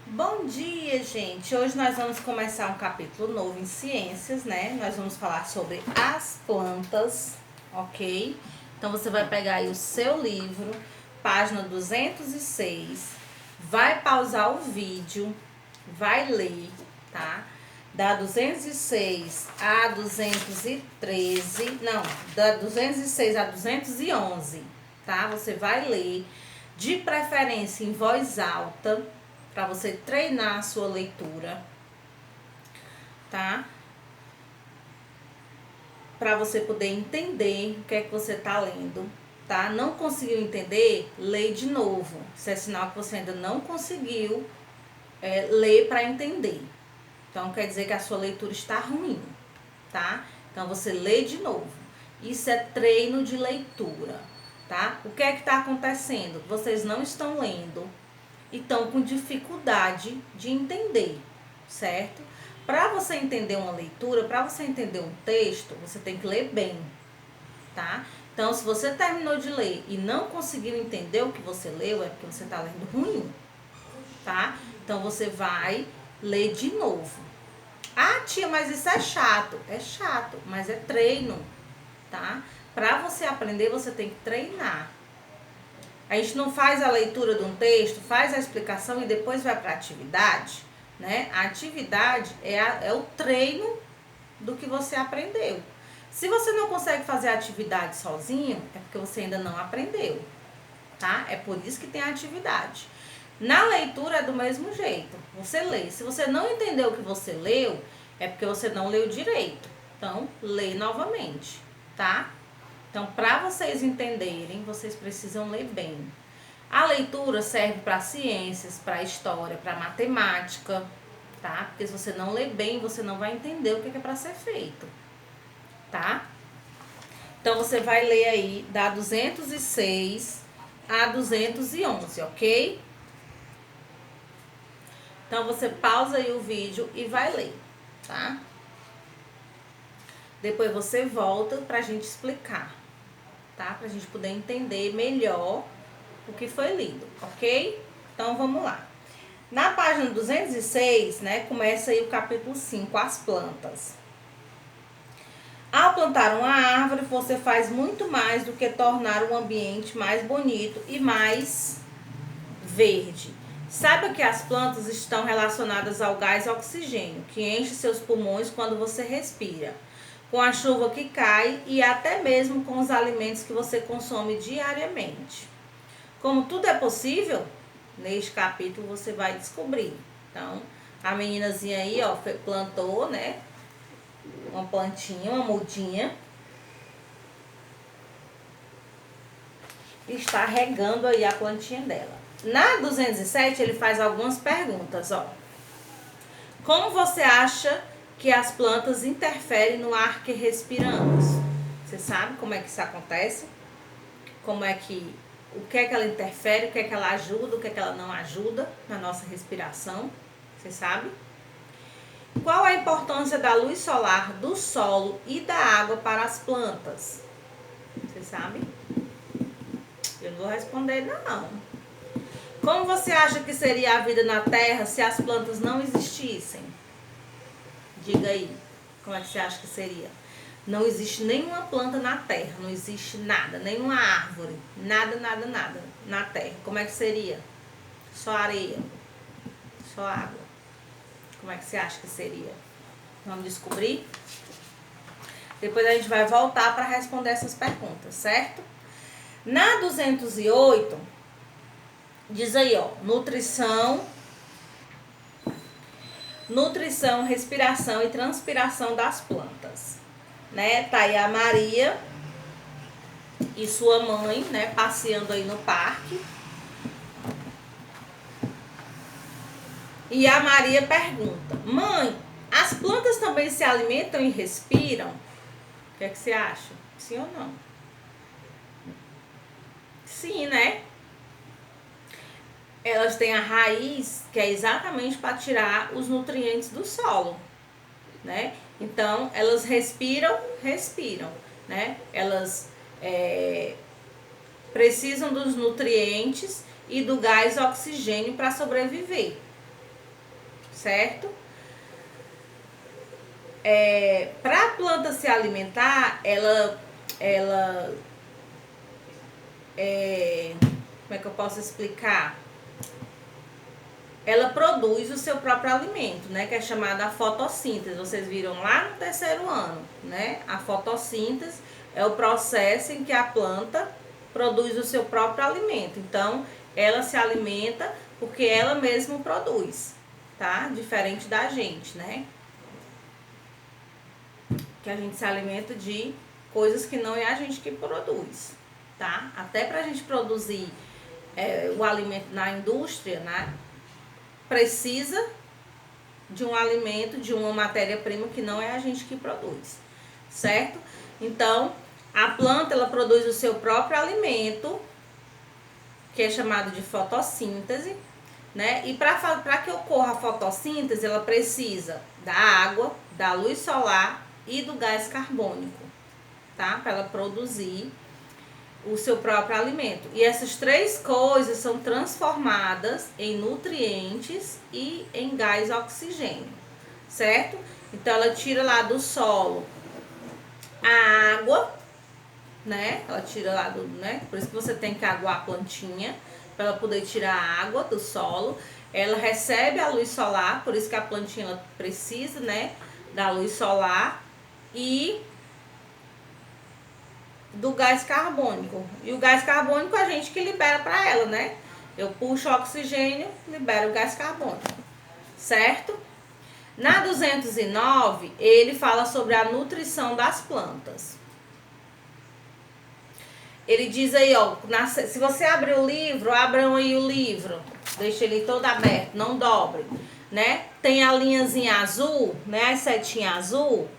Bom dia, gente! Hoje nós vamos começar um capítulo novo em ciências, né? Nós vamos falar sobre as plantas, ok? Então você vai pegar aí o seu livro, página 206, vai pausar o vídeo, vai ler, tá? Da 206 a 213, não, da 206 a 211, tá? Você vai ler, de preferência em voz alta, para você treinar a sua leitura, tá? Para você poder entender o que é que você tá lendo, tá? Não conseguiu entender? Lê de novo. Isso é sinal que você ainda não conseguiu ler para entender. Então, quer dizer que a sua leitura está ruim, tá? Então, você lê de novo. Isso é treino de leitura, tá? O que é que está acontecendo? Vocês não estão lendo e estão com dificuldade de entender, certo? Para você entender uma leitura, para você entender um texto, você tem que ler bem, tá? Então, se você terminou de ler e não conseguiu entender o que você leu, é porque você está lendo ruim, tá? Então, você vai ler de novo. Ah, tia, mas isso é chato. É chato, mas é treino, tá? Para você aprender, você tem que treinar. A gente não faz a leitura de um texto, faz a explicação e depois vai para a atividade, né? A atividade é o treino do que você aprendeu. Se você não consegue fazer a atividade sozinho, é porque você ainda não aprendeu, tá? É por isso que tem a atividade. Na leitura é do mesmo jeito. Você lê. Se você não entendeu o que você leu, é porque você não leu direito. Então, lê novamente, tá? Então, para vocês entenderem, vocês precisam ler bem. A leitura serve para ciências, para história, para matemática, tá? Porque se você não ler bem, você não vai entender o que é para ser feito, tá? Então, você vai ler aí da 206 a 211, ok? Então, você pausa aí o vídeo e vai ler, tá? Depois você volta pra gente explicar, tá? Pra gente poder entender melhor o que foi lido, ok? Então, vamos lá. Na página 206, né, começa aí o capítulo 5, as plantas. Ao plantar uma árvore, você faz muito mais do que tornar o ambiente mais bonito e mais verde. Saiba que as plantas estão relacionadas ao gás oxigênio, que enche seus pulmões quando você respira, com a chuva que cai e até mesmo com os alimentos que você consome diariamente. Como tudo é possível, neste capítulo você vai descobrir. Então, a meninazinha aí, ó, plantou, né, uma plantinha, uma mudinha, e está regando aí a plantinha dela. Na 207, ele faz algumas perguntas, ó. Como você acha que as plantas interferem no ar que respiramos? Você sabe como é que isso acontece? Como é que, o que é que ela interfere, o que é que ela ajuda, o que é que ela não ajuda na nossa respiração? Você sabe? Qual a importância da luz solar, do solo e da água para as plantas? Você sabe? Eu não vou responder não. Como você acha que seria a vida na Terra se as plantas não existissem? Diga aí, como é que você acha que seria? Não existe nenhuma planta na Terra, não existe nada, nenhuma árvore, nada, nada, nada na Terra. Como é que seria? Só areia, só água. Como é que você acha que seria? Vamos descobrir? Depois a gente vai voltar para responder essas perguntas, certo? Na 208, diz aí, ó, nutrição, respiração e transpiração das plantas, né? Tá aí a Maria e sua mãe, né, passeando aí no parque. E a Maria pergunta: mãe, as plantas também se alimentam e respiram? O que é que você acha? Sim ou não? Sim, né? Elas têm a raiz que é exatamente para tirar os nutrientes do solo, né? Então, elas respiram, né? Elas precisam dos nutrientes e do gás oxigênio para sobreviver, certo? Para a planta se alimentar, como é que eu posso explicar? Ela produz o seu próprio alimento, né? Que é chamada a fotossíntese. Vocês viram lá no terceiro ano, né? A fotossíntese é o processo em que a planta produz o seu próprio alimento. Então, ela se alimenta porque ela mesma produz, tá? Diferente da gente, né? Que a gente se alimenta de coisas que não é a gente que produz, tá? Até pra gente produzir o alimento na indústria, né? Precisa de um alimento, de uma matéria-prima que não é a gente que produz, certo? Então, a planta, ela produz o seu próprio alimento, que é chamado de fotossíntese, né? E para que ocorra a fotossíntese, ela precisa da água, da luz solar e do gás carbônico, tá? Para ela produzir o seu próprio alimento. E essas três coisas são transformadas em nutrientes e em gás oxigênio, certo? Então ela tira lá do solo a água, né? Ela tira lá do, né? Por isso que você tem que aguar a plantinha para ela poder tirar a água do solo. Ela recebe a luz solar, por isso que a plantinha ela precisa, né, da luz solar e do gás carbônico. E o gás carbônico a gente que libera para ela, né? Eu puxo o oxigênio, libero o gás carbônico, certo? Na 209, ele fala sobre a nutrição das plantas. Ele diz aí, ó, se você abrir o livro, abram aí o livro, deixa ele todo aberto, não dobre, né? Tem a linhazinha azul, né? A setinha azul,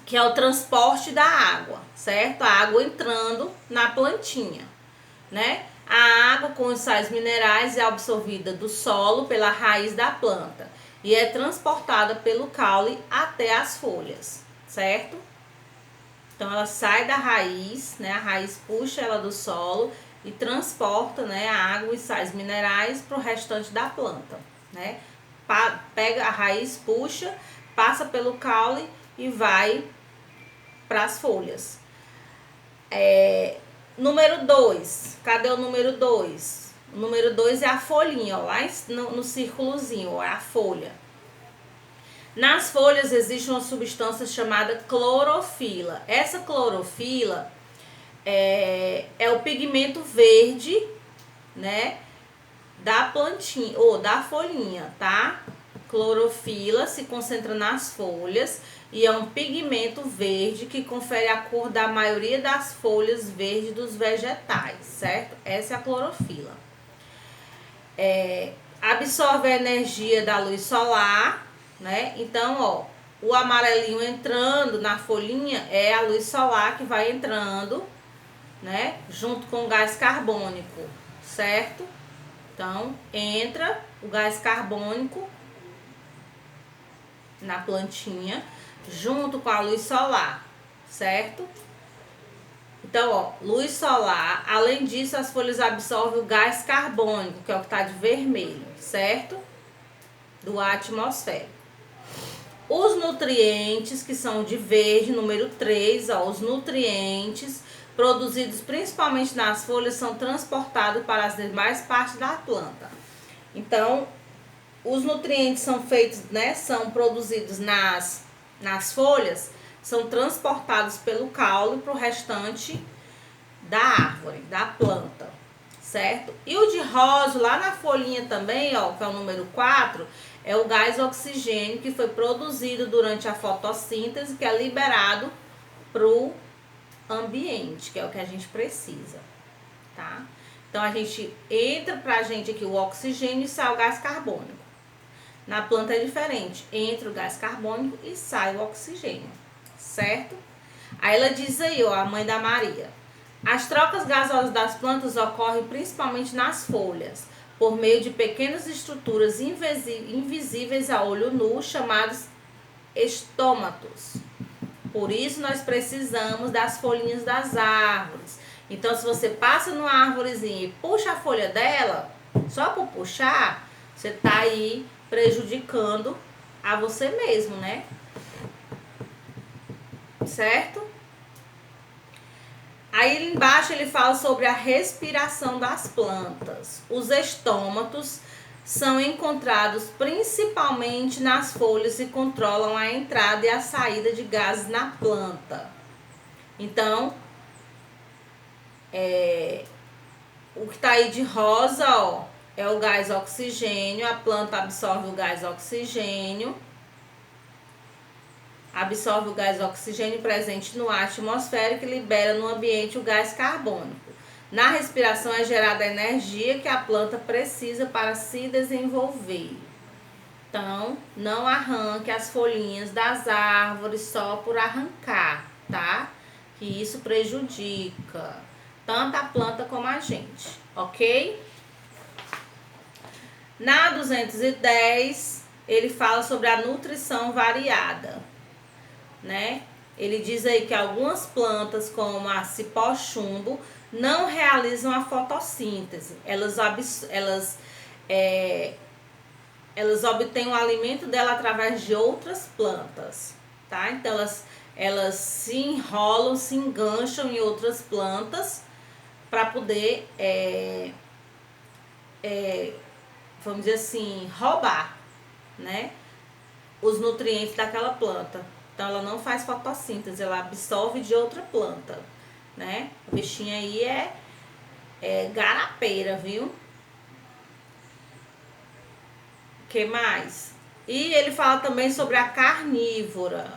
que é o transporte da água, certo? A água entrando na plantinha, né? A água com os sais minerais é absorvida do solo pela raiz da planta e é transportada pelo caule até as folhas, certo? Então ela sai da raiz, né? A raiz puxa ela do solo e transporta, né, a água e sais minerais para o restante da planta, né? Pega a raiz, puxa, passa pelo caule e vai para as folhas. Número 2, cadê o número 2? O número 2 é a folhinha, ó, lá no círculozinho, ó, é a folha. Nas folhas existe uma substância chamada clorofila. Essa clorofila é o pigmento verde, né, da plantinha ou da folhinha, tá? Clorofila se concentra nas folhas e é um pigmento verde que confere a cor da maioria das folhas verdes dos vegetais, certo? Essa é a clorofila. Absorve a energia da luz solar, né? Então, ó, o amarelinho entrando na folhinha é a luz solar que vai entrando, né? Junto com o gás carbônico, certo? Então, entra o gás carbônico na plantinha, junto com a luz solar, certo? Então, ó, luz solar. Além disso, as folhas absorvem o gás carbônico, que é o que está de vermelho, certo? Do ar atmosférico. Os nutrientes, que são de verde, número 3, ó, os nutrientes produzidos principalmente nas folhas são transportados para as demais partes da planta. Então, os nutrientes são feitos, né, são produzidos nas folhas, são transportados pelo caule para o restante da árvore, da planta, certo? E o de rosa, lá na folhinha também, ó, que é o número 4, é o gás oxigênio que foi produzido durante a fotossíntese, que é liberado para o ambiente, que é o que a gente precisa, tá? Então, a gente entra pra gente aqui o oxigênio e sai o gás carbônico. Na planta é diferente, entra o gás carbônico e sai o oxigênio, certo? Aí ela diz aí, ó, a mãe da Maria. As trocas gasosas das plantas ocorrem principalmente nas folhas, por meio de pequenas estruturas invisíveis a olho nu, chamadas estômatos. Por isso, nós precisamos das folhinhas das árvores. Então, se você passa numa árvorezinha e puxa a folha dela, só por puxar, você tá aí prejudicando a você mesmo, né? Certo? Aí embaixo ele fala sobre a respiração das plantas. Os estômatos são encontrados principalmente nas folhas e controlam a entrada e a saída de gases na planta. Então, o que tá aí de rosa, ó, é o gás oxigênio. A planta absorve o gás oxigênio. Absorve o gás oxigênio presente no ar atmosférico e libera no ambiente o gás carbônico. Na respiração é gerada a energia que a planta precisa para se desenvolver. Então, não arranque as folhinhas das árvores só por arrancar, tá? Que isso prejudica tanto a planta como a gente, ok? Na 210, ele fala sobre a nutrição variada, né? Ele diz aí que algumas plantas, como a cipó-chumbo, não realizam a fotossíntese. Elas obtêm o alimento dela através de outras plantas, tá? Então, elas se enrolam, se engancham em outras plantas para poder, vamos dizer assim, roubar, né, os nutrientes daquela planta. Então, ela não faz fotossíntese, ela absorve de outra planta, né? A bichinha aí é garapeira, viu? O que mais? E ele fala também sobre a carnívora,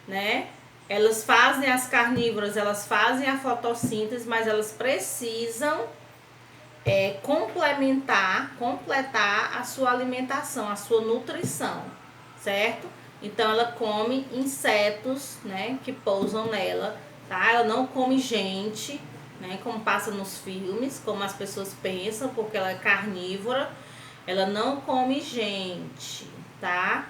né? As carnívoras, elas fazem a fotossíntese, mas elas precisam completar a sua alimentação, a sua nutrição, certo? Então, ela come insetos, né, que pousam nela, tá? Ela não come gente, né, como passa nos filmes, como as pessoas pensam, porque ela é carnívora. Ela não come gente, tá?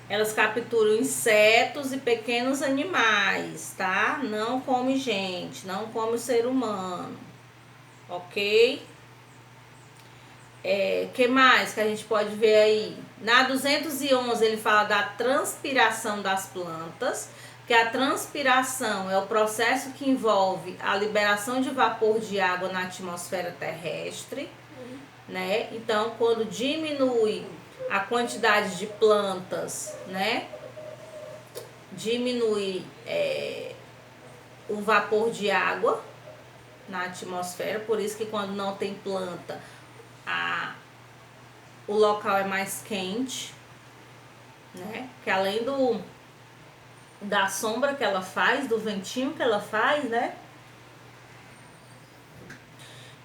Elas capturam insetos e pequenos animais, tá? Não come gente, não come o ser humano, ok? Que mais que a gente pode ver aí? Na 211 ele fala da transpiração das plantas, que a transpiração é o processo que envolve a liberação de vapor de água na atmosfera terrestre, né? Então, quando diminui a quantidade de plantas, né, diminui o vapor de água na atmosfera. Por isso que quando não tem planta, o local é mais quente, né? Que além da sombra que ela faz, do ventinho que ela faz, né?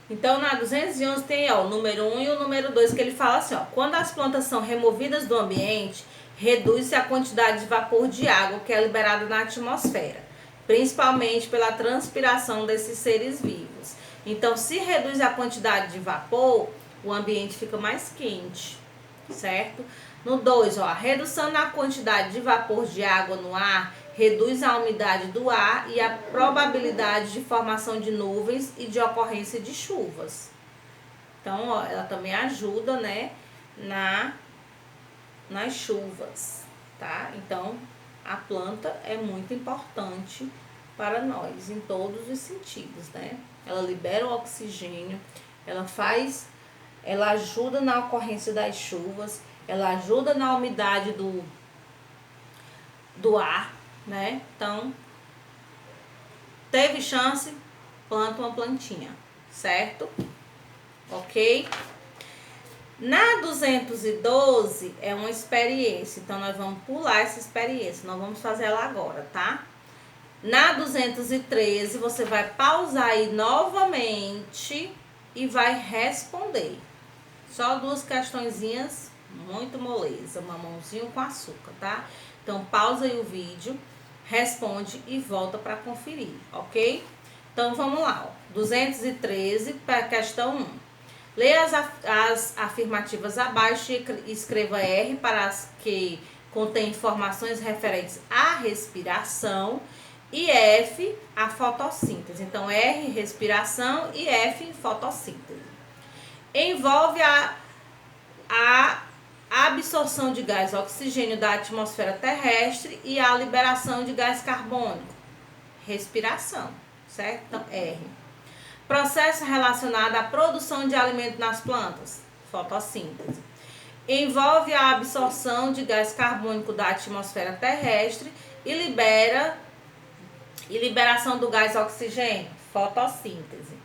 Então, na 211 tem o número 1 e o número 2, que ele fala assim, ó: quando as plantas são removidas do ambiente, reduz-se a quantidade de vapor de água que é liberada na atmosfera, principalmente pela transpiração desses seres vivos. Então, se reduz a quantidade de vapor, o ambiente fica mais quente, certo? No 2, a redução na quantidade de vapor de água no ar reduz a umidade do ar e a probabilidade de formação de nuvens e de ocorrência de chuvas. Então, ela também ajuda, né, nas chuvas, tá? Então, a planta é muito importante para nós, em todos os sentidos, né? Ela libera o oxigênio, ela ajuda na ocorrência das chuvas, ela ajuda na umidade do ar, né? Então, teve chance, planta uma plantinha, certo? Ok? Na 212 é uma experiência, então nós vamos pular essa experiência, não vamos fazer ela agora, tá? Na 213 você vai pausar aí novamente e vai responder. Só duas questõezinhas, muito moleza, mamãozinho com açúcar, tá? Então pausa aí o vídeo, responde e volta para conferir, ok? Então vamos lá, ó. 213 para a questão 1. Leia as afirmativas abaixo e escreva R para as que contêm informações referentes à respiração e F, a fotossíntese. Então, R, respiração e F, fotossíntese. Envolve a absorção de gás oxigênio da atmosfera terrestre e a liberação de gás carbônico, respiração, certo? Então, R. Processo relacionado à produção de alimento nas plantas, fotossíntese. Envolve a absorção de gás carbônico da atmosfera terrestre e liberação do gás oxigênio, fotossíntese.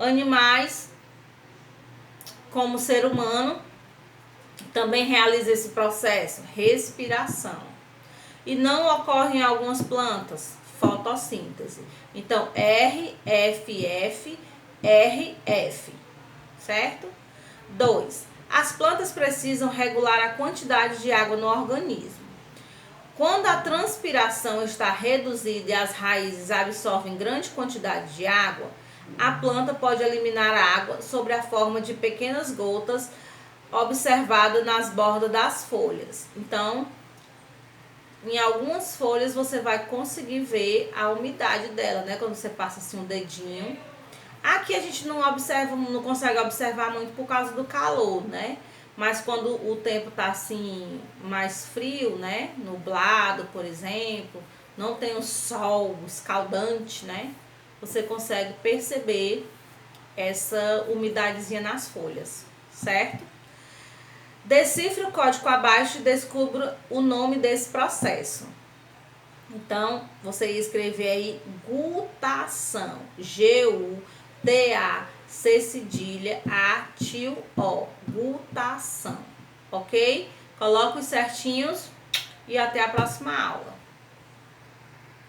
Animais, como o ser humano, também realiza esse processo, respiração. E não ocorre em algumas plantas, fotossíntese. Então, R, F, F, R, F, certo? 2. As plantas precisam regular a quantidade de água no organismo. Quando a transpiração está reduzida e as raízes absorvem grande quantidade de água, a planta pode eliminar a água sob a forma de pequenas gotas observada nas bordas das folhas. Então, em algumas folhas você vai conseguir ver a umidade dela, né? Quando você passa assim um dedinho. Aqui a gente não consegue observar muito por causa do calor, né? Mas quando o tempo tá assim mais frio, né? Nublado, por exemplo, não tem o sol escaldante, né? Você consegue perceber essa umidadezinha nas folhas, certo? Decifre o código abaixo e descubra o nome desse processo. Então, você ia escrever aí gutação, G-U-T-A-C cedilha A-T-I-O, gutação, ok? Coloque os certinhos e até a próxima aula.